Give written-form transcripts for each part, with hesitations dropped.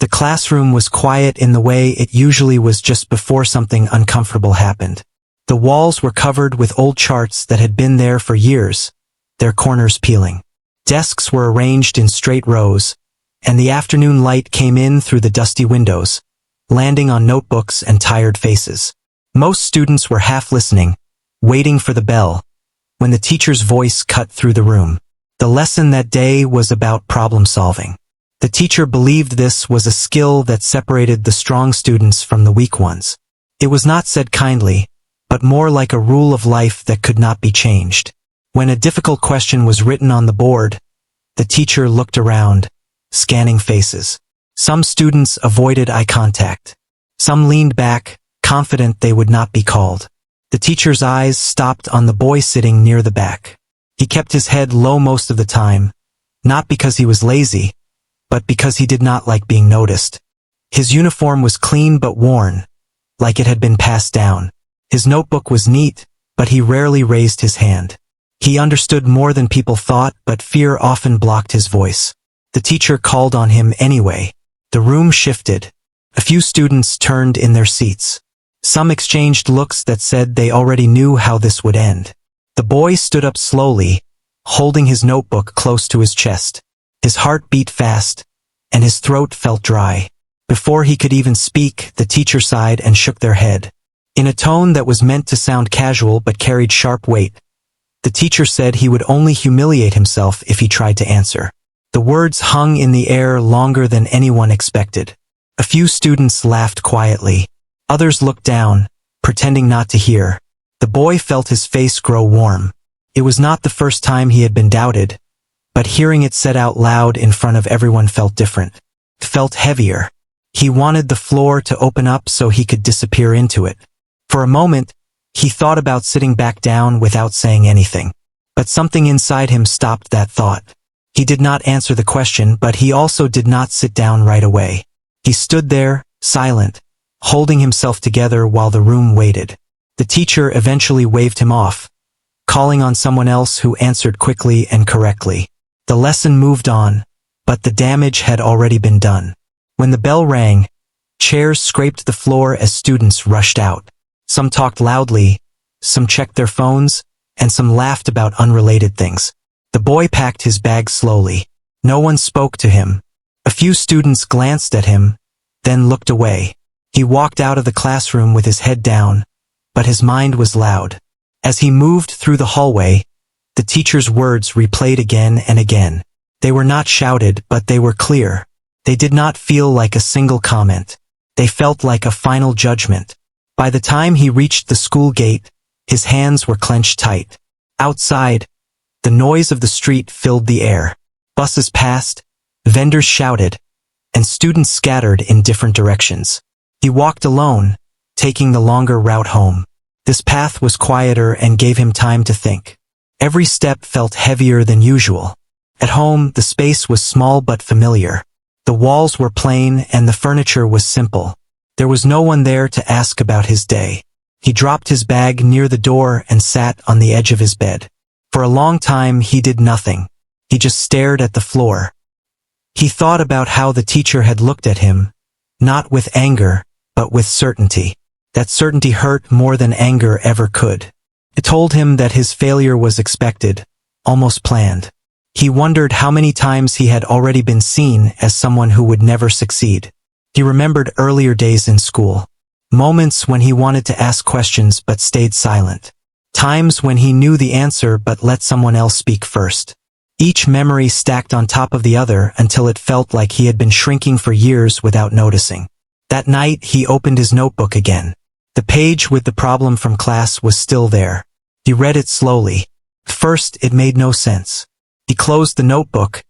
The classroom was quiet in the way it usually was just before something uncomfortable happened. The walls were covered with old charts that had been there for years, their corners peeling. Desks were arranged in straight rows, and the afternoon light came in through the dusty windows, landing on notebooks and tired faces. Most students were half listening, waiting for the bell, when the teacher's voice cut through the room. The lesson that day was about problem solving. The teacher believed this was a skill that separated the strong students from the weak ones. It was not said kindly, but more like a rule of life that could not be changed. When a difficult question was written on the board, the teacher looked around, scanning faces. Some students avoided eye contact. Some leaned back, confident they would not be called. The teacher's eyes stopped on the boy sitting near the back. He kept his head low most of the time, not because he was lazy, but because he did not like being noticed. His uniform was clean but worn, like it had been passed down. His notebook was neat, but he rarely raised his hand. He understood more than people thought, but fear often blocked his voice. The teacher called on him anyway. The room shifted. A few students turned in their seats. Some exchanged looks that said they already knew how this would end. The boy stood up slowly, holding his notebook close to his chest. His heart beat fast, and his throat felt dry. Before he could even speak, the teacher sighed and shook their head. In a tone that was meant to sound casual but carried sharp weight, the teacher said he would only humiliate himself if he tried to answer. The words hung in the air longer than anyone expected. A few students laughed quietly. Others looked down, pretending not to hear. The boy felt his face grow warm. It was not the first time he had been doubted, but hearing it said out loud in front of everyone felt different. It felt heavier. He wanted the floor to open up so he could disappear into it. For a moment, he thought about sitting back down without saying anything. But something inside him stopped that thought. He did not answer the question, but he also did not sit down right away. He stood there, silent, holding himself together while the room waited. The teacher eventually waved him off, calling on someone else who answered quickly and correctly. The lesson moved on, but the damage had already been done. When the bell rang, chairs scraped the floor as students rushed out. Some talked loudly, some checked their phones, and some laughed about unrelated things. The boy packed his bag slowly. No one spoke to him. A few students glanced at him, then looked away. He walked out of the classroom with his head down, but his mind was loud. As he moved through the hallway, the teacher's words replayed again and again. They were not shouted, but they were clear. They did not feel like a single comment. They felt like a final judgment. By the time he reached the school gate, his hands were clenched tight. Outside, the noise of the street filled the air. Buses passed, vendors shouted, and students scattered in different directions. He walked alone, taking the longer route home. This path was quieter and gave him time to think. Every step felt heavier than usual. At home, the space was small but familiar. The walls were plain and the furniture was simple. There was no one there to ask about his day. He dropped his bag near the door and sat on the edge of his bed. For a long time he did nothing. He just stared at the floor. He thought about how the teacher had looked at him, not with anger, but with certainty. That certainty hurt more than anger ever could. It told him that his failure was expected, almost planned. He wondered how many times he had already been seen as someone who would never succeed. He remembered earlier days in school. Moments when he wanted to ask questions but stayed silent. Times when he knew the answer but let someone else speak first. Each memory stacked on top of the other until it felt like he had been shrinking for years without noticing. That night he opened his notebook again. The page with the problem from class was still there. He read it slowly. First, it made no sense. He closed the notebook,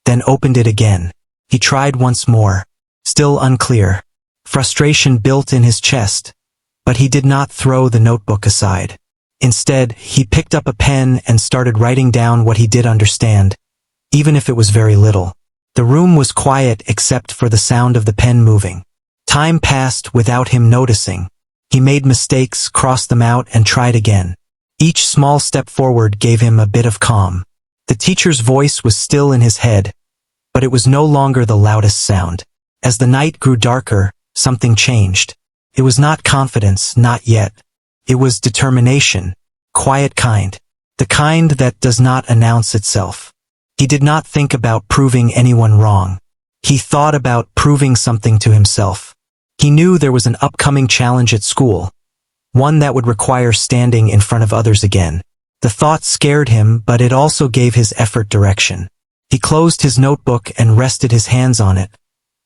then opened it again. He tried once more. Still unclear. Frustration built in his chest, but he did not throw the notebook aside. Instead, he picked up a pen and started writing down what he did understand, even if it was very little. The room was quiet except for the sound of the pen moving. Time passed without him noticing. He made mistakes, crossed them out, and tried again. Each small step forward gave him a bit of calm. The teacher's voice was still in his head, but it was no longer the loudest sound. As the night grew darker, something changed. It was not confidence, not yet. It was determination, quiet kind, the kind that does not announce itself. He did not think about proving anyone wrong. He thought about proving something to himself. He knew there was an upcoming challenge at school, one that would require standing in front of others again. The thought scared him, but it also gave his effort direction. He closed his notebook and rested his hands on it,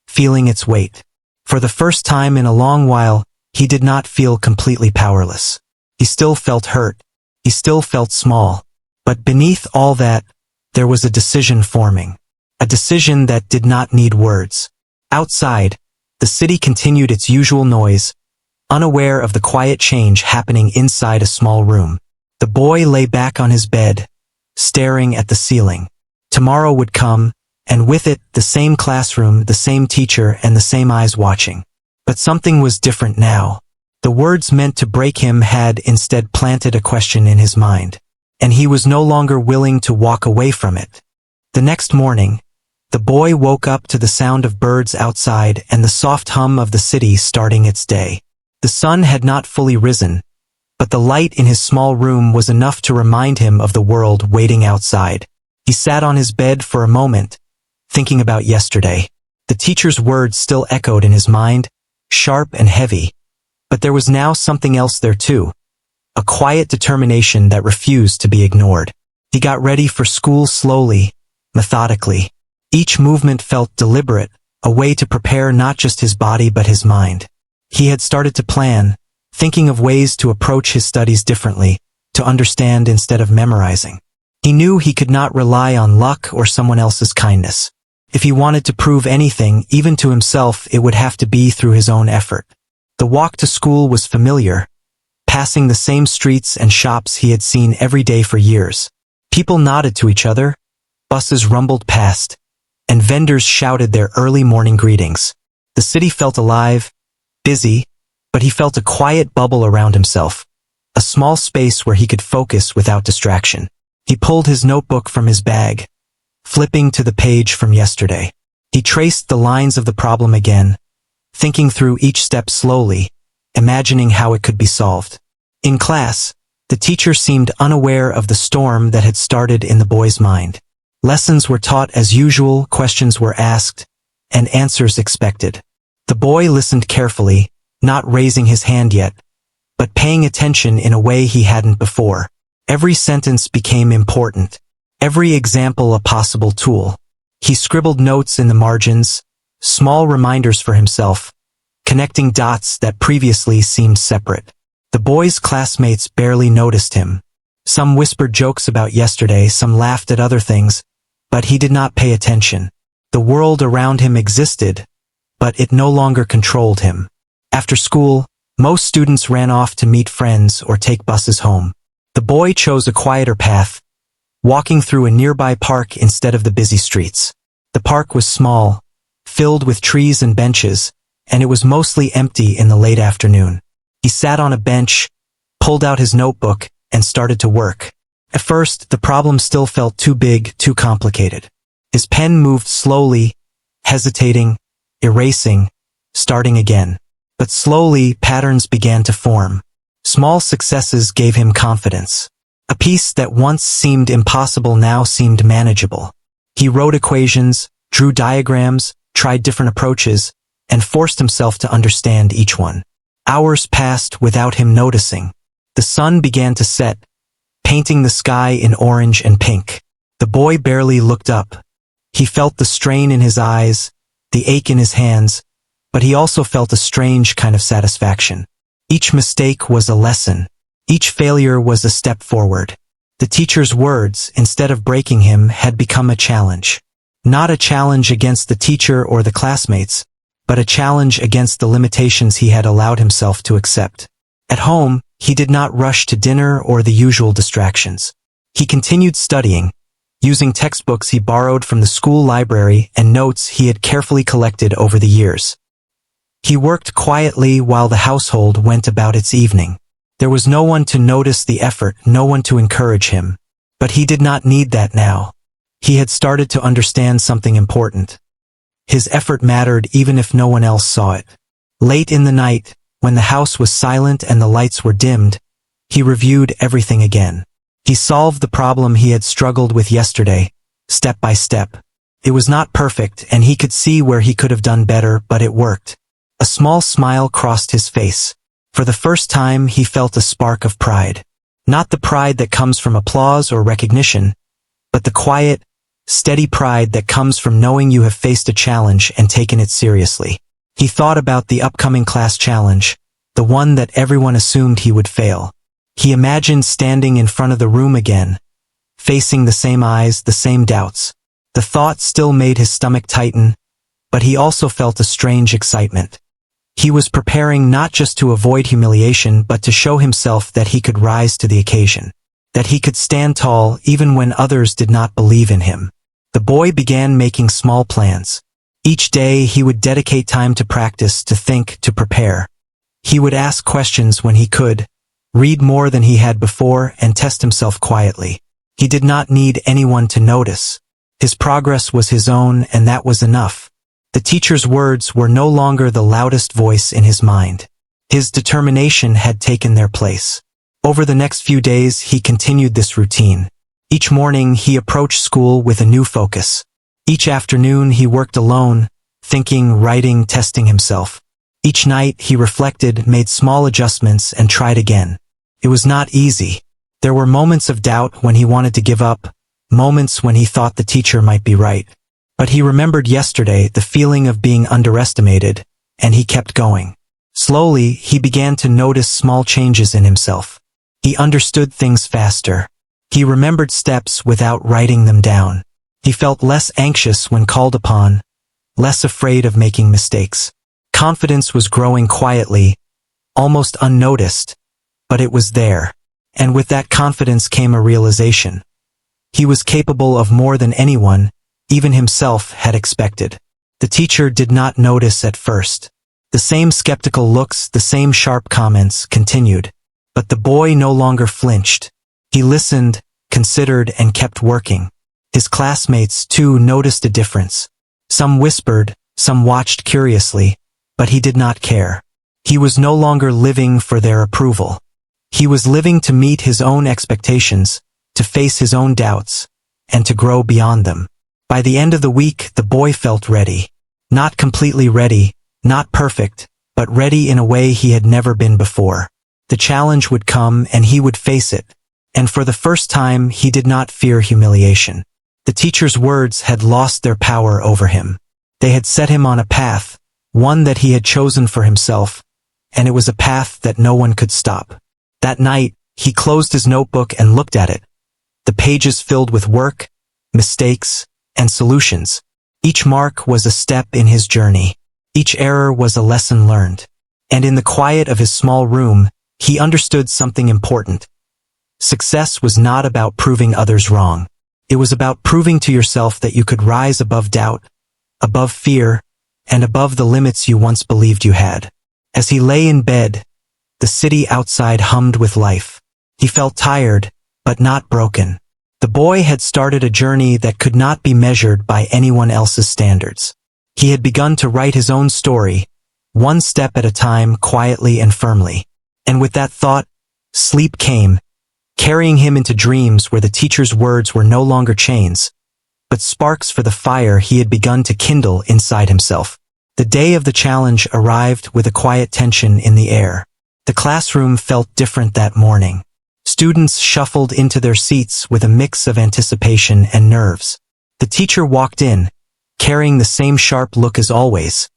feeling its weight. For the first time in a long while, he did not feel completely powerless. He still felt hurt. He still felt small. But beneath all that, there was a decision forming. A decision that did not need words. Outside, the city continued its usual noise, unaware of the quiet change happening inside a small room. The boy lay back on his bed, staring at the ceiling. Tomorrow would come, and with it, the same classroom, the same teacher, and the same eyes watching. But something was different now. The words meant to break him had instead planted a question in his mind, and he was no longer willing to walk away from it. The next morning, the boy woke up to the sound of birds outside and the soft hum of the city starting its day. The sun had not fully risen, but the light in his small room was enough to remind him of the world waiting outside. He sat on his bed for a moment, thinking about yesterday. The teacher's words still echoed in his mind, sharp and heavy. But there was now something else there too. A quiet determination that refused to be ignored. He got ready for school slowly, methodically. Each movement felt deliberate, a way to prepare not just his body but his mind. He had started to plan, thinking of ways to approach his studies differently, to understand instead of memorizing. He knew he could not rely on luck or someone else's kindness. If he wanted to prove anything, even to himself, it would have to be through his own effort. The walk to school was familiar, passing the same streets and shops he had seen every day for years. People nodded to each other, buses rumbled past, and vendors shouted their early morning greetings. The city felt alive, busy, but he felt a quiet bubble around himself, a small space where he could focus without distraction. He pulled his notebook from his bag, flipping to the page from yesterday. He traced the lines of the problem again, thinking through each step slowly, imagining how it could be solved. In class, the teacher seemed unaware of the storm that had started in the boy's mind. Lessons were taught as usual, questions were asked, and answers expected. The boy listened carefully, not raising his hand yet, but paying attention in a way he hadn't before. Every sentence became important, every example a possible tool. He scribbled notes in the margins, small reminders for himself, connecting dots that previously seemed separate. The boy's classmates barely noticed him. Some whispered jokes about yesterday, some laughed at other things, but he did not pay attention. The world around him existed, but it no longer controlled him. After school, most students ran off to meet friends or take buses home. The boy chose a quieter path, walking through a nearby park instead of the busy streets. The park was small, filled with trees and benches, and it was mostly empty in the late afternoon. He sat on a bench, pulled out his notebook, and started to work. At first, the problem still felt too big, too complicated. His pen moved slowly, hesitating, erasing, starting again. But slowly, patterns began to form. Small successes gave him confidence. A piece that once seemed impossible now seemed manageable. He wrote equations, drew diagrams, tried different approaches, and forced himself to understand each one. Hours passed without him noticing. The sun began to set, painting the sky in orange and pink. The boy barely looked up. He felt the strain in his eyes, the ache in his hands, but he also felt a strange kind of satisfaction. Each mistake was a lesson. Each failure was a step forward. The teacher's words, instead of breaking him, had become a challenge. Not a challenge against the teacher or the classmates, but a challenge against the limitations he had allowed himself to accept. At home, he did not rush to dinner or the usual distractions. He continued studying, using textbooks he borrowed from the school library and notes he had carefully collected over the years. He worked quietly while the household went about its evening. There was no one to notice the effort, no one to encourage him. But he did not need that now. He had started to understand something important. His effort mattered even if no one else saw it. Late in the night, when the house was silent and the lights were dimmed, he reviewed everything again. He solved the problem he had struggled with yesterday, step by step. It was not perfect, and he could see where he could have done better, but it worked. A small smile crossed his face. For the first time, he felt a spark of pride. Not the pride that comes from applause or recognition, but the quiet, steady pride that comes from knowing you have faced a challenge and taken it seriously. He thought about the upcoming class challenge, the one that everyone assumed he would fail. He imagined standing in front of the room again, facing the same eyes, the same doubts. The thought still made his stomach tighten, but he also felt a strange excitement. He was preparing not just to avoid humiliation but to show himself that he could rise to the occasion, that he could stand tall even when others did not believe in him. The boy began making small plans. Each day he would dedicate time to practice, to think, to prepare. He would ask questions when he could, read more than he had before, and test himself quietly. He did not need anyone to notice. His progress was his own, and that was enough. The teacher's words were no longer the loudest voice in his mind. His determination had taken their place. Over the next few days, he continued this routine. Each morning, he approached school with a new focus. Each afternoon, he worked alone, thinking, writing, testing himself. Each night, he reflected, made small adjustments, and tried again. It was not easy. There were moments of doubt when he wanted to give up, moments when he thought the teacher might be right. But he remembered yesterday the feeling of being underestimated, and he kept going. Slowly, he began to notice small changes in himself. He understood things faster. He remembered steps without writing them down. He felt less anxious when called upon, less afraid of making mistakes. Confidence was growing quietly, almost unnoticed, but it was there. And with that confidence came a realization. He was capable of more than anyone, even himself, had expected. The teacher did not notice at first. The same skeptical looks, the same sharp comments continued. But the boy no longer flinched. He listened, considered, and kept working. His classmates, too, noticed a difference. Some whispered, some watched curiously, but he did not care. He was no longer living for their approval. He was living to meet his own expectations, to face his own doubts, and to grow beyond them. By the end of the week, the boy felt ready. Not completely ready, not perfect, but ready in a way he had never been before. The challenge would come and he would face it. And for the first time, he did not fear humiliation. The teacher's words had lost their power over him. They had set him on a path, one that he had chosen for himself, and it was a path that no one could stop. That night, he closed his notebook and looked at it. The pages filled with work, mistakes, and solutions. Each mark was a step in his journey. Each error was a lesson learned. And in the quiet of his small room, he understood something important. Success was not about proving others wrong. It was about proving to yourself that you could rise above doubt, above fear, and above the limits you once believed you had. As he lay in bed, the city outside hummed with life. He felt tired, but not broken. The boy had started a journey that could not be measured by anyone else's standards. He had begun to write his own story, one step at a time, quietly and firmly. And with that thought, sleep came, carrying him into dreams where the teacher's words were no longer chains, but sparks for the fire he had begun to kindle inside himself. The day of the challenge arrived with a quiet tension in the air. The classroom felt different that morning. Students shuffled into their seats with a mix of anticipation and nerves. The teacher walked in, carrying the same sharp look as always,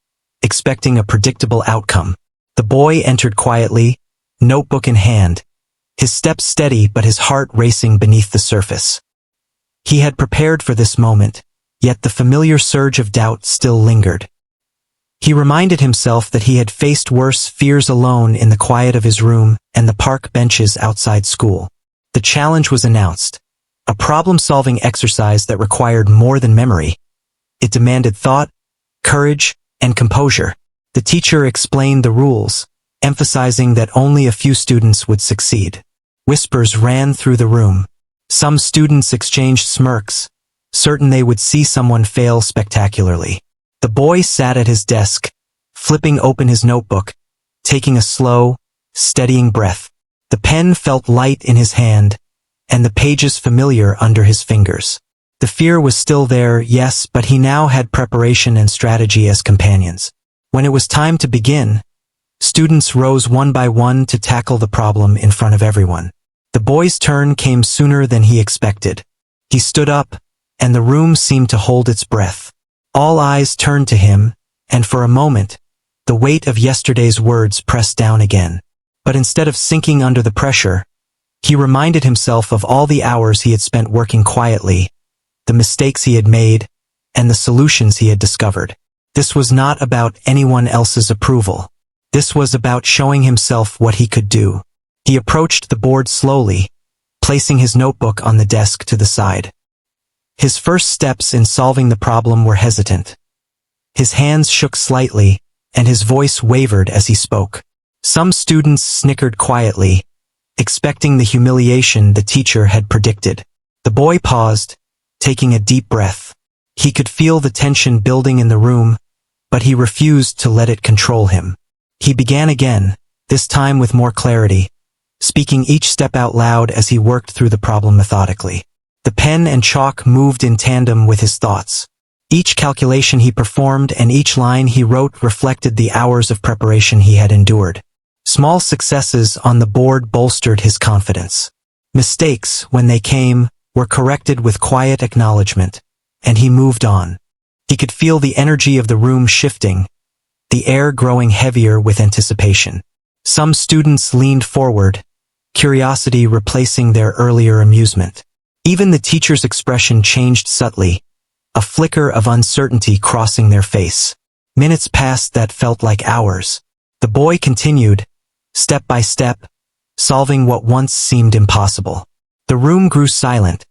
expecting a predictable outcome. The boy entered quietly, notebook in hand, his steps steady but his heart racing beneath the surface. He had prepared for this moment, yet the familiar surge of doubt still lingered. He reminded himself that he had faced worse fears alone in the quiet of his room and the park benches outside school. The challenge was announced, a problem-solving exercise that required more than memory. It demanded thought, courage, and composure. The teacher explained the rules, emphasizing that only a few students would succeed. Whispers ran through the room. Some students exchanged smirks, certain they would see someone fail spectacularly. The boy sat at his desk, flipping open his notebook, taking a slow, steadying breath. The pen felt light in his hand, and the pages familiar under his fingers. The fear was still there, yes, but he now had preparation and strategy as companions. When it was time to begin, students rose one by one to tackle the problem in front of everyone. The boy's turn came sooner than he expected. He stood up, and the room seemed to hold its breath. All eyes turned to him, and for a moment, the weight of yesterday's words pressed down again. But instead of sinking under the pressure, he reminded himself of all the hours he had spent working quietly, the mistakes he had made, and the solutions he had discovered. This was not about anyone else's approval. This was about showing himself what he could do. He approached the board slowly, placing his notebook on the desk to the side. His first steps in solving the problem were hesitant. His hands shook slightly, and his voice wavered as he spoke. Some students snickered quietly, expecting the humiliation the teacher had predicted. The boy paused, taking a deep breath. He could feel the tension building in the room, but he refused to let it control him. He began again, this time with more clarity, speaking each step out loud as he worked through the problem methodically. The pen and chalk moved in tandem with his thoughts. Each calculation he performed and each line he wrote reflected the hours of preparation he had endured. Small successes on the board bolstered his confidence. Mistakes, when they came, were corrected with quiet acknowledgement, and he moved on. He could feel the energy of the room shifting, the air growing heavier with anticipation. Some students leaned forward, curiosity replacing their earlier amusement. Even the teacher's expression changed subtly, a flicker of uncertainty crossing their face. Minutes passed that felt like hours. The boy continued, step by step, solving what once seemed impossible. The room grew silent,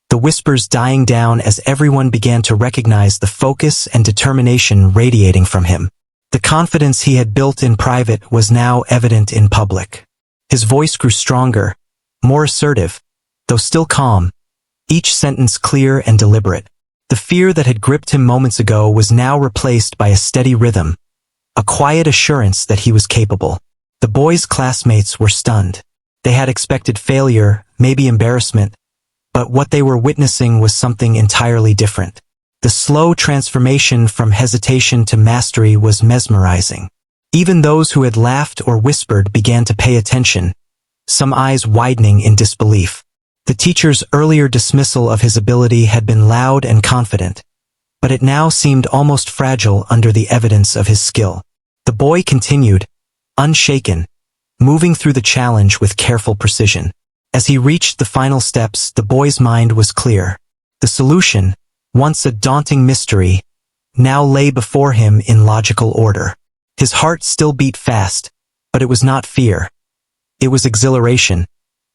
the whispers dying down as everyone began to recognize the focus and determination radiating from him. The confidence he had built in private was now evident in public. His voice grew stronger, more assertive, though still calm, each sentence clear and deliberate. The fear that had gripped him moments ago was now replaced by a steady rhythm, a quiet assurance that he was capable. The boy's classmates were stunned. They had expected failure, maybe embarrassment, but what they were witnessing was something entirely different. The slow transformation from hesitation to mastery was mesmerizing. Even those who had laughed or whispered began to pay attention, some eyes widening in disbelief. The teacher's earlier dismissal of his ability had been loud and confident, but it now seemed almost fragile under the evidence of his skill. The boy continued, unshaken, moving through the challenge with careful precision. As he reached the final steps, the boy's mind was clear. The solution, once a daunting mystery, now lay before him in logical order. His heart still beat fast, but it was not fear. It was exhilaration,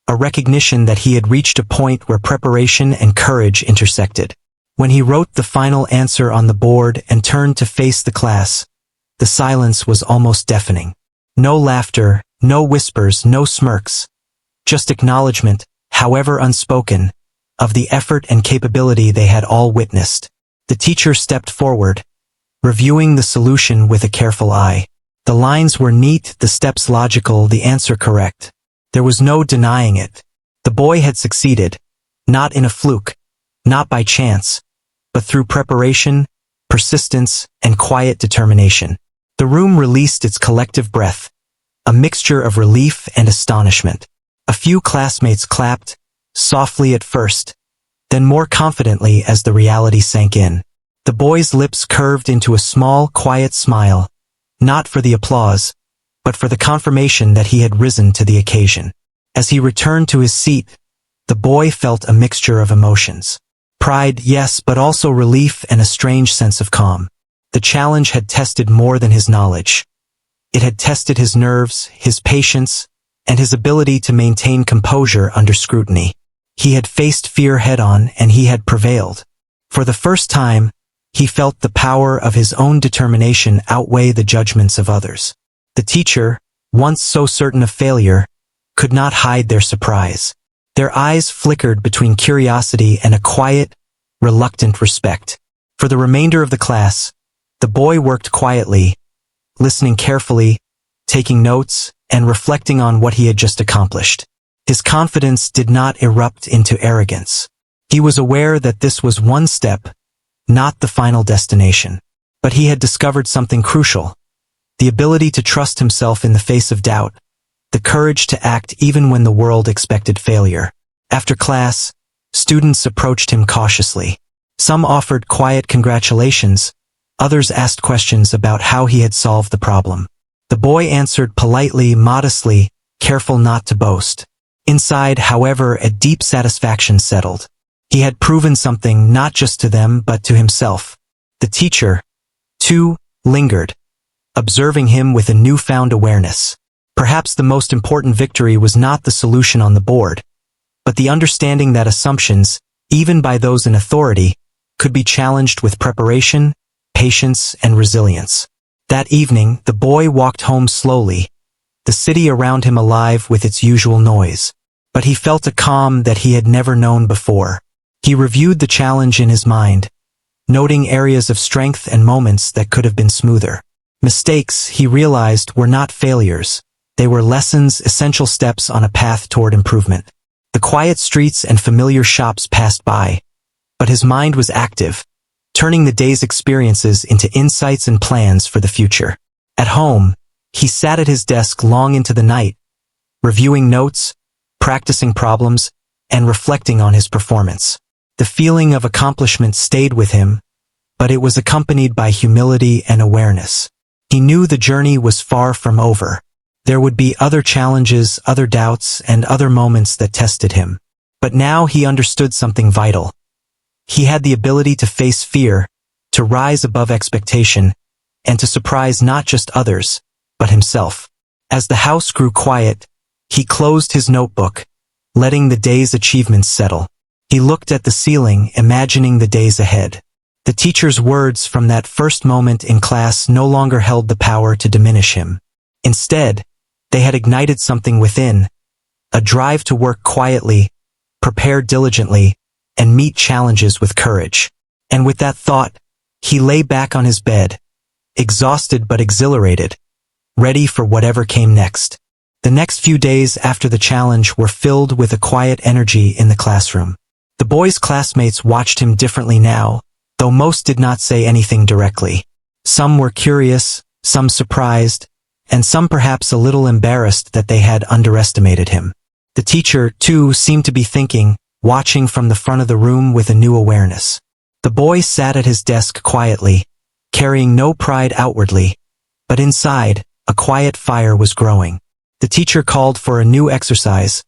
a recognition that he had reached a point where preparation and courage intersected. When he wrote the final answer on the board and turned to face the class, the silence was almost deafening. No laughter, no whispers, no smirks. Just acknowledgement, however unspoken, of the effort and capability they had all witnessed. The teacher stepped forward, reviewing the solution with a careful eye. The lines were neat, the steps logical, the answer correct. There was no denying it. The boy had succeeded, not in a fluke, not by chance, but through preparation, persistence, and quiet determination. The room released its collective breath, a mixture of relief and astonishment. A few classmates clapped, softly at first, then more confidently as the reality sank in. The boy's lips curved into a small, quiet smile, not for the applause, but for the confirmation that he had risen to the occasion. As he returned to his seat, the boy felt a mixture of emotions. Pride, yes, but also relief and a strange sense of calm. The challenge had tested more than his knowledge. It had tested his nerves, his patience, and his ability to maintain composure under scrutiny. He had faced fear head-on and he had prevailed. For the first time, he felt the power of his own determination outweigh the judgments of others. The teacher, once so certain of failure, could not hide their surprise. Their eyes flickered between curiosity and a quiet, reluctant respect. For the remainder of the class, The boy worked quietly, listening carefully, taking notes, and reflecting on what he had just accomplished. His confidence did not erupt into arrogance. He was aware that this was one step, not the final destination. But he had discovered something crucial: the ability to trust himself in the face of doubt, the courage to act even when the world expected failure. After class, students approached him cautiously. Some offered quiet congratulations, others asked questions about how he had solved the problem. The boy answered politely, modestly, careful not to boast. Inside, however, a deep satisfaction settled. He had proven something not just to them but to himself. The teacher, too, lingered, observing him with a newfound awareness. Perhaps the most important victory was not the solution on the board, but the understanding that assumptions, even by those in authority, could be challenged with preparation, patience, and resilience. That evening, the boy walked home slowly, the city around him alive with its usual noise. But he felt a calm that he had never known before. He reviewed the challenge in his mind, noting areas of strength and moments that could have been smoother. Mistakes, he realized, were not failures. They were lessons, essential steps on a path toward improvement. The quiet streets and familiar shops passed by, but his mind was active, turning the day's experiences into insights and plans for the future. At home, he sat at his desk long into the night, reviewing notes, practicing problems, and reflecting on his performance. The feeling of accomplishment stayed with him, but it was accompanied by humility and awareness. He knew the journey was far from over. There would be other challenges, other doubts, and other moments that tested him. But now he understood something vital. He had the ability to face fear, to rise above expectation, and to surprise not just others, but himself. As the house grew quiet, he closed his notebook, letting the day's achievements settle. He looked at the ceiling, imagining the days ahead. The teacher's words from that first moment in class no longer held the power to diminish him. Instead, they had ignited something within, a drive to work quietly, prepare diligently, and meet challenges with courage. And with that thought, he lay back on his bed, exhausted but exhilarated, ready for whatever came next. The next few days after the challenge were filled with a quiet energy in the classroom. The boy's classmates watched him differently now, though most did not say anything directly. Some were curious, some surprised, and some perhaps a little embarrassed that they had underestimated him. The teacher, too, seemed to be thinking, watching from the front of the room with a new awareness. The boy sat at his desk quietly, carrying no pride outwardly, but inside, a quiet fire was growing. The teacher called for a new exercise,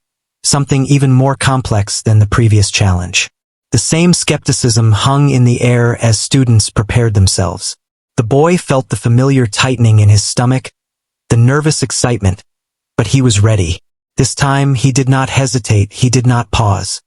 something even more complex than the previous challenge. The same skepticism hung in the air as students prepared themselves. The boy felt the familiar tightening in his stomach, the nervous excitement, but he was ready. This time he did not hesitate, he did not pause.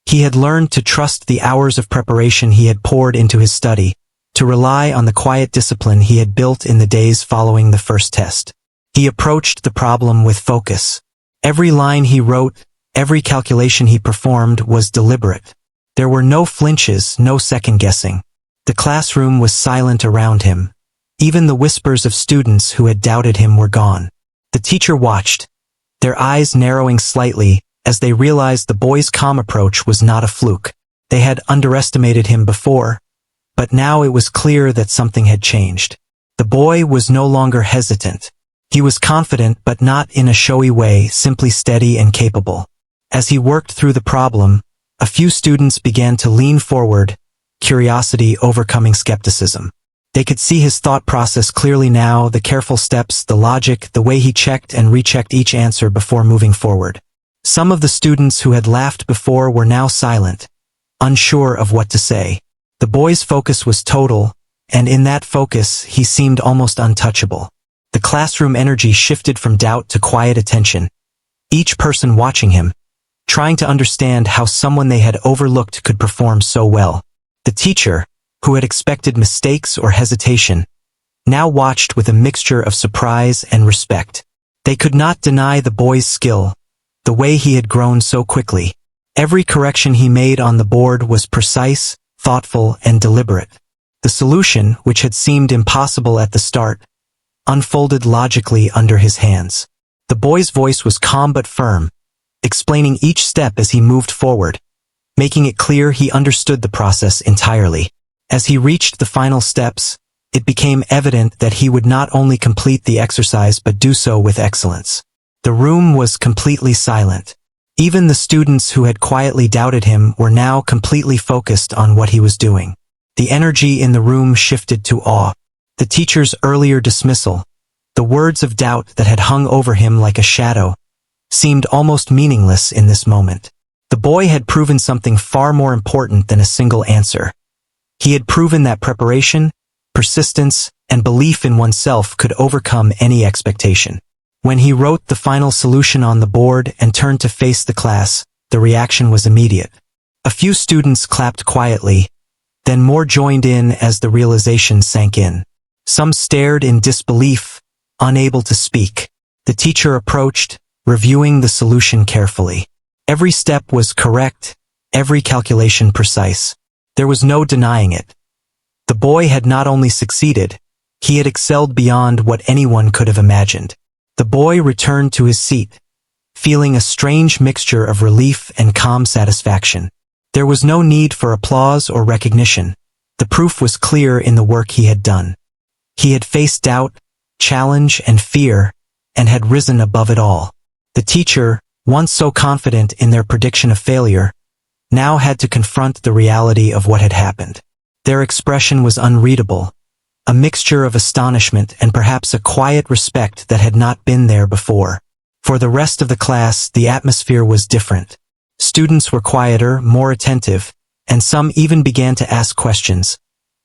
He had learned to trust the hours of preparation he had poured into his study, to rely on the quiet discipline he had built in the days following the first test. He approached the problem with focus. Every line he wrote, every calculation he performed was deliberate. There were no flinches, no second-guessing. The classroom was silent around him. Even the whispers of students who had doubted him were gone. The teacher watched, their eyes narrowing slightly as they realized the boy's calm approach was not a fluke. They had underestimated him before, but now it was clear that something had changed. The boy was no longer hesitant. He was confident, but not in a showy way, simply steady and capable. As he worked through the problem, a few students began to lean forward, curiosity overcoming skepticism. They could see his thought process clearly now, the careful steps, the logic, the way he checked and rechecked each answer before moving forward. Some of the students who had laughed before were now silent, unsure of what to say. The boy's focus was total, and in that focus he seemed almost untouchable. The classroom energy shifted from doubt to quiet attention, each person watching him, trying to understand how someone they had overlooked could perform so well. The teacher, who had expected mistakes or hesitation, now watched with a mixture of surprise and respect. They could not deny the boy's skill, the way he had grown so quickly. Every correction he made on the board was precise, thoughtful, and deliberate. The solution, which had seemed impossible at the start, unfolded logically under his hands. The boy's voice was calm but firm, explaining each step as he moved forward, making it clear he understood the process entirely. As he reached the final steps, it became evident that he would not only complete the exercise but do so with excellence. The room was completely silent. Even the students who had quietly doubted him were now completely focused on what he was doing. The energy in the room shifted to awe. The teacher's earlier dismissal, the words of doubt that had hung over him like a shadow, seemed almost meaningless in this moment. The boy had proven something far more important than a single answer. He had proven that preparation, persistence, and belief in oneself could overcome any expectation. When he wrote the final solution on the board and turned to face the class, the reaction was immediate. A few students clapped quietly, then more joined in as the realization sank in. Some stared in disbelief, unable to speak. The teacher approached, reviewing the solution carefully. Every step was correct, every calculation precise. There was no denying it. The boy had not only succeeded, he had excelled beyond what anyone could have imagined. The boy returned to his seat, feeling a strange mixture of relief and calm satisfaction. There was no need for applause or recognition. The proof was clear in the work he had done. He had faced doubt, challenge, and fear, and had risen above it all. The teacher, once so confident in their prediction of failure, now had to confront the reality of what had happened. Their expression was unreadable, a mixture of astonishment and perhaps a quiet respect that had not been there before. For the rest of the class, the atmosphere was different. Students were quieter, more attentive, and some even began to ask questions,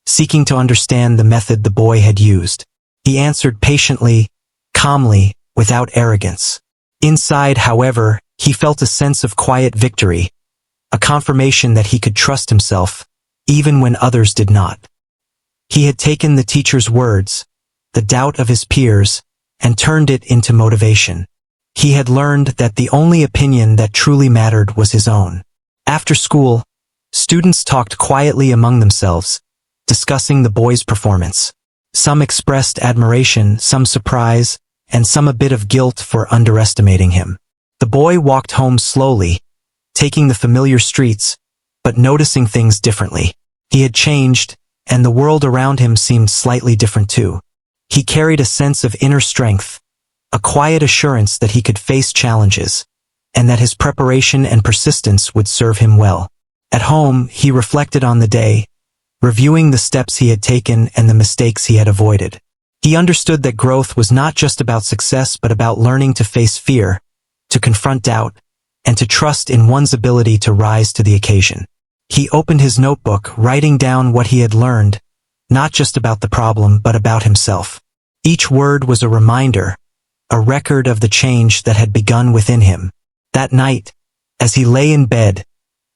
seeking to understand the method the boy had used. He answered patiently, calmly, without arrogance. Inside, however, he felt a sense of quiet victory, a confirmation that he could trust himself, even when others did not. He had taken the teacher's words, the doubt of his peers, and turned it into motivation. He had learned that the only opinion that truly mattered was his own. After school, students talked quietly among themselves, discussing the boy's performance. Some expressed admiration, some surprise, and some a bit of guilt for underestimating him. The boy walked home slowly, taking the familiar streets, but noticing things differently. He had changed, and the world around him seemed slightly different too. He carried a sense of inner strength, a quiet assurance that he could face challenges, and that his preparation and persistence would serve him well. At home, he reflected on the day, reviewing the steps he had taken and the mistakes he had avoided. He understood that growth was not just about success but about learning to face fear, to confront doubt, and to trust in one's ability to rise to the occasion. He opened his notebook, writing down what he had learned, not just about the problem but about himself. Each word was a reminder, a record of the change that had begun within him. That night, as he lay in bed,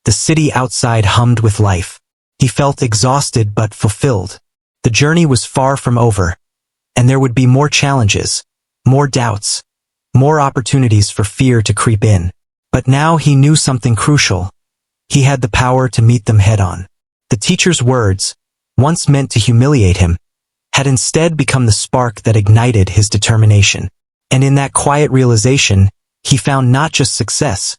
the city outside hummed with life. He felt exhausted but fulfilled. The journey was far from over, and there would be more challenges, more doubts, more opportunities for fear to creep in. But now he knew something crucial. He had the power to meet them head-on. The teacher's words, once meant to humiliate him, had instead become the spark that ignited his determination. And in that quiet realization, he found not just success,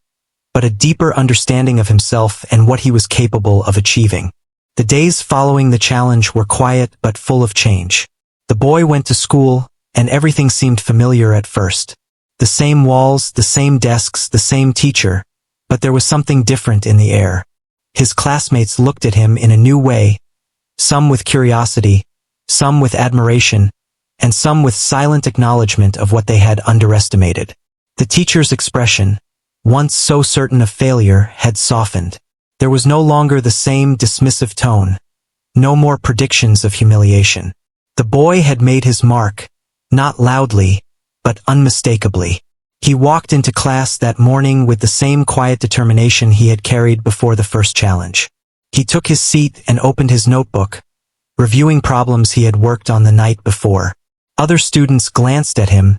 but a deeper understanding of himself and what he was capable of achieving. The days following the challenge were quiet but full of change. The boy went to school, and everything seemed familiar at first. The same walls, the same desks, the same teacher, but there was something different in the air. His classmates looked at him in a new way, some with curiosity, some with admiration, and some with silent acknowledgement of what they had underestimated. The teacher's expression, once so certain of failure, had softened. There was no longer the same dismissive tone, no more predictions of humiliation. The boy had made his mark, not loudly, but unmistakably. He walked into class that morning with the same quiet determination he had carried before the first challenge. He took his seat and opened his notebook, reviewing problems he had worked on the night before. Other students glanced at him,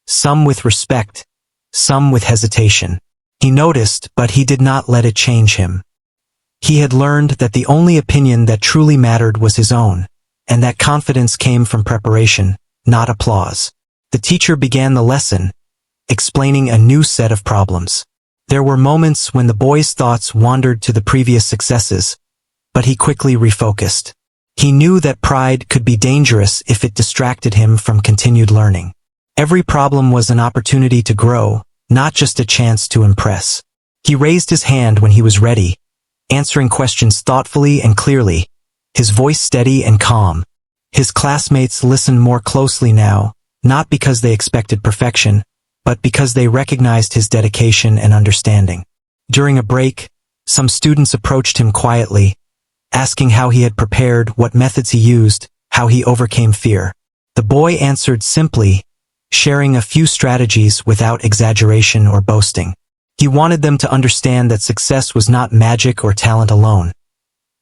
some with respect, some with hesitation. He noticed, but he did not let it change him. He had learned that the only opinion that truly mattered was his own, and that confidence came from preparation, not applause. The teacher began the lesson, explaining a new set of problems. There were moments when the boy's thoughts wandered to the previous successes, but he quickly refocused. He knew that pride could be dangerous if it distracted him from continued learning. Every problem was an opportunity to grow, not just a chance to impress. He raised his hand when he was ready, answering questions thoughtfully and clearly, his voice steady and calm. His classmates listened more closely now, not because they expected perfection, but because they recognized his dedication and understanding. During a break, some students approached him quietly, asking how he had prepared, what methods he used, how he overcame fear. The boy answered simply, sharing a few strategies without exaggeration or boasting. He wanted them to understand that success was not magic or talent alone.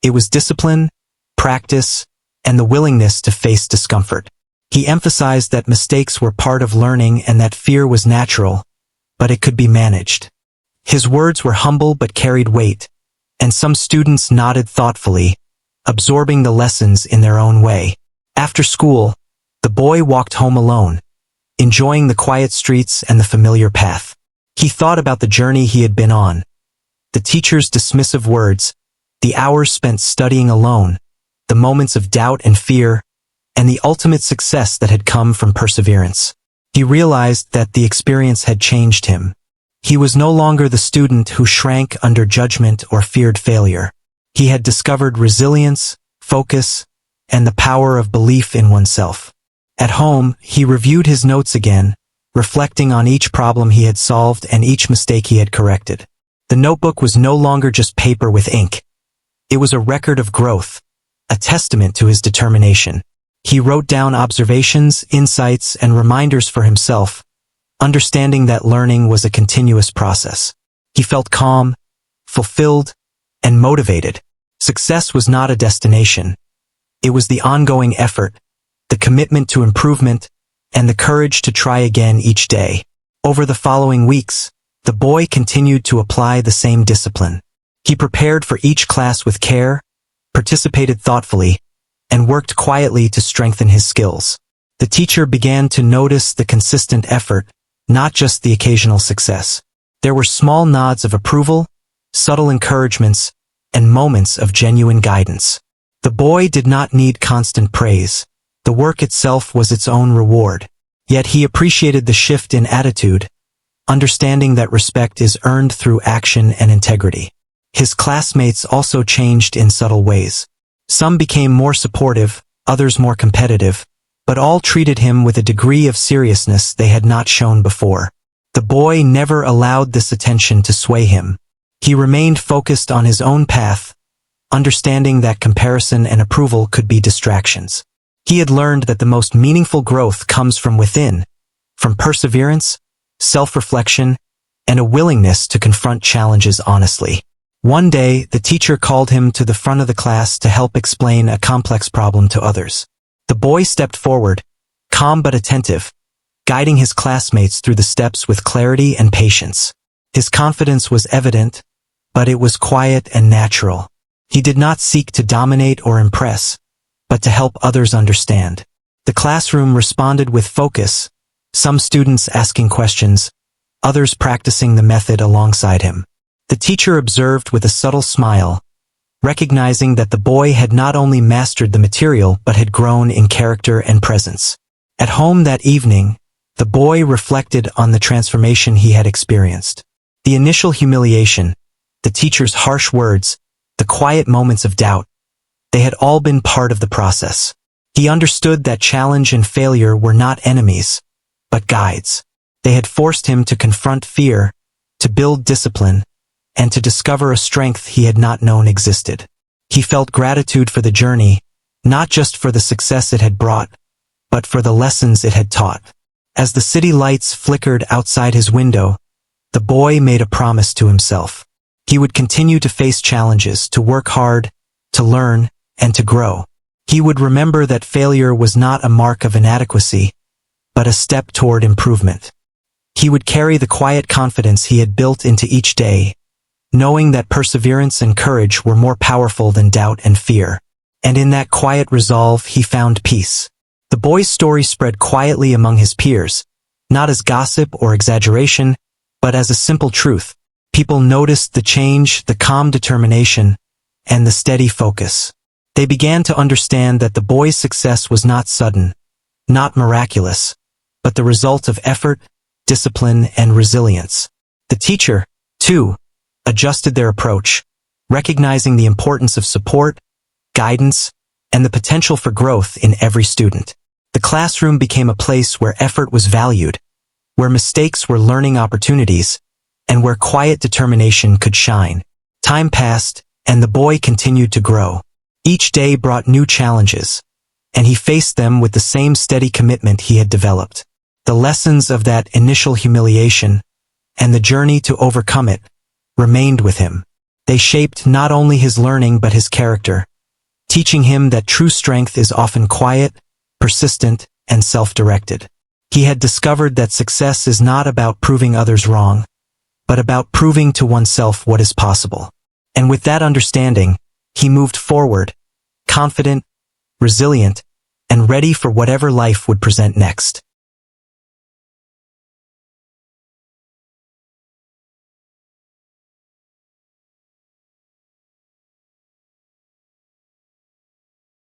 It was discipline, practice, and the willingness to face discomfort. He emphasized that mistakes were part of learning and that fear was natural, but it could be managed. His words were humble but carried weight, and some students nodded thoughtfully, absorbing the lessons in their own way. After school, the boy walked home alone, enjoying the quiet streets and the familiar path. He thought about the journey he had been on, the teacher's dismissive words, the hours spent studying alone, the moments of doubt and fear, and the ultimate success that had come from perseverance. He realized that the experience had changed him. He was no longer the student who shrank under judgment or feared failure. He had discovered resilience, focus, and the power of belief in oneself. At home, he reviewed his notes again, reflecting on each problem he had solved and each mistake he had corrected. The notebook was no longer just paper with ink. It was a record of growth, a testament to his determination. He wrote down observations, insights, and reminders for himself, understanding that learning was a continuous process. He felt calm, fulfilled, and motivated. Success was not a destination. It was the ongoing effort, the commitment to improvement, and the courage to try again each day. Over the following weeks, the boy continued to apply the same discipline. He prepared for each class with care, participated thoughtfully, and worked quietly to strengthen his skills. The teacher began to notice the consistent effort, not just the occasional success. There were small nods of approval, subtle encouragements, and moments of genuine guidance. The boy did not need constant praise. The work itself was its own reward. Yet he appreciated the shift in attitude, understanding that respect is earned through action and integrity. His classmates also changed in subtle ways. Some became more supportive, others more competitive, but all treated him with a degree of seriousness they had not shown before. The boy never allowed this attention to sway him. He remained focused on his own path, understanding that comparison and approval could be distractions. He had learned that the most meaningful growth comes from within, from perseverance, self-reflection, and a willingness to confront challenges honestly. One day, the teacher called him to the front of the class to help explain a complex problem to others. The boy stepped forward, calm but attentive, guiding his classmates through the steps with clarity and patience. His confidence was evident, but it was quiet and natural. He did not seek to dominate or impress, but to help others understand. The classroom responded with focus, some students asking questions, others practicing the method alongside him. The teacher observed with a subtle smile, recognizing that the boy had not only mastered the material but had grown in character and presence. At home that evening, the boy reflected on the transformation he had experienced. The initial humiliation, the teacher's harsh words, the quiet moments of doubt, they had all been part of the process. He understood that challenge and failure were not enemies, but guides. They had forced him to confront fear, to build discipline, and to discover a strength he had not known existed. He felt gratitude for the journey, not just for the success it had brought, but for the lessons it had taught. As the city lights flickered outside his window, the boy made a promise to himself. He would continue to face challenges, to work hard, to learn, and to grow. He would remember that failure was not a mark of inadequacy, but a step toward improvement. He would carry the quiet confidence he had built into each day, knowing that perseverance and courage were more powerful than doubt and fear. And in that quiet resolve he found peace. The boy's story spread quietly among his peers, not as gossip or exaggeration, but as a simple truth. People noticed the change, the calm determination, and the steady focus. They began to understand that the boy's success was not sudden, not miraculous, but the result of effort, discipline, and resilience. The teacher, too, adjusted their approach, recognizing the importance of support, guidance, and the potential for growth in every student. The classroom became a place where effort was valued, where mistakes were learning opportunities, and where quiet determination could shine. Time passed, and the boy continued to grow. Each day brought new challenges, and he faced them with the same steady commitment he had developed. The lessons of that initial humiliation, and the journey to overcome it, remained with him. They shaped not only his learning but his character, teaching him that true strength is often quiet, persistent, and self-directed. He had discovered that success is not about proving others wrong, but about proving to oneself what is possible. And with that understanding, he moved forward, confident, resilient, and ready for whatever life would present next.